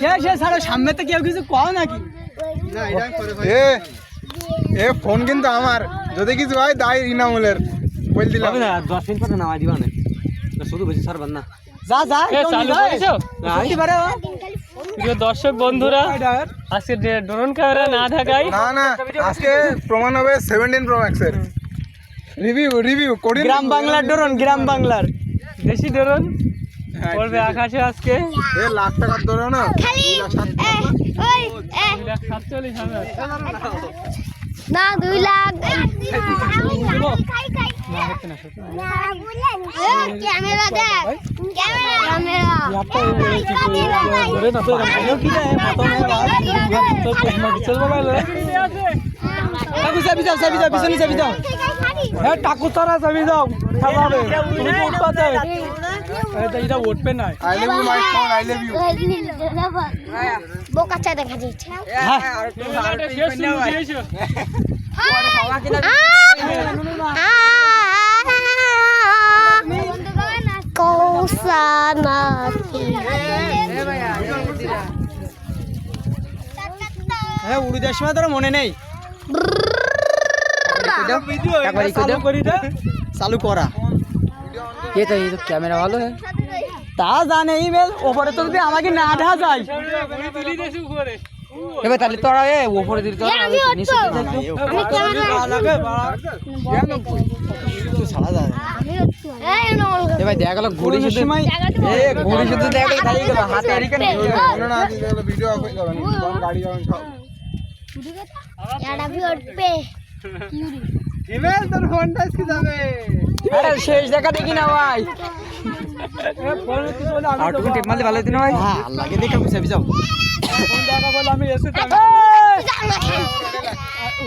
সে ছাড়া সামনে তো কেউ কিছু কও নাকি? এ ফোন কিন্তু আমার, যদি কিছু হয় দায় ইনামুলের বল দিলাম। 10 মিনিট পরে নামাই দিবা না, শুধু বেশি ছাড়বেন না। যা চালু করেছো? প্রিয় দর্শক বন্ধুরা, আজকে ড্রোন ক্যামেরা না থাকায় না আজকে প্রমাণ হবে 17 প্রো ম্যাক্স এর রিভিউ কোডিং। গ্রাম বাংলার ড্রোন, গ্রাম বাংলার দেশি ড্রোন পড়বে আকাশে আজকে। এ লাখ টাকার ড্রোন না, 2,47,000 না 2 লাখ ক্যামেরা দেখ, টাকু তারা যাবি যাও এটা উঠবে না। I love you my phone, I love you. বোকাচা দেখা যাচ্ছে। হ্যাঁ উড়ে যাওয়ার সময় তোর মনে নেই চালু করা। ক্যামেরা ভালো তা জানে ইমেল ওপরে তো যদি আমাকে না ঢা যায় এবার তাহলে তোরা ওপরে দিতে ছাড়া যায় এবার দেখা গেল ঘুরি শুধু ঘুরি শুধু দেখা গেল হাতে ভিডিও করে যাবেন, গাড়ি যাবেন সব। ইমেল তোর ফোনটা কি যাবে? আরে শেষ দেখা দেখি না ভাই, আর তুমি টিপ মারলে ভালো হতো না ভাই। হ্যাঁ লাগে দেখে বুঝে যাও ফোন দেখা বল আমি এসে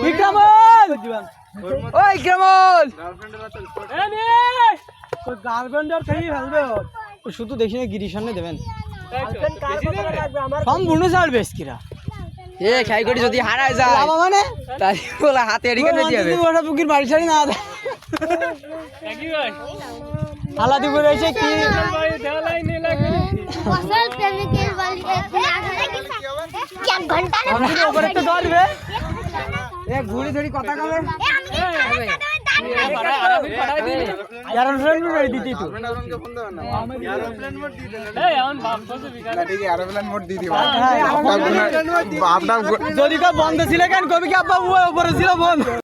বিক্রমল, ওই বিক্রমল গার্লফ্রেন্ডের খেয়ে ফেলবে ও শুধু দেখি না গিরির সামনে দেবেন সম্পূর্ণ ছাড় বেশ কিরা এ খাই করে যদি হারায় যায় বাবা মানে তাই বলে হাতে এড়িয়ে নিতে হবে। ওটা বুকির বাড়ি ছাড়ি না একই ভাই আলাদি করে এসে কি ভাই দেওয়ালাই নে লাগে ফসল প্রেমিকের বাড়ি এক ঘন্টা আমরা ওপরে তো ধরবে এ ঘুরি ধরি কথা কবে এরোপ্লেন মোড দিতি তো এরোপ্লেন মোড দিয়ে দেন। এই এখন বাপ বসে বিকাল না ঠিক আছে, এরোপ্লেন মোড দিয়ে দিবা। যদি কা বন্ধ ছিল কেন কবি কি আব্বা উপরে ছিল বন্ধ।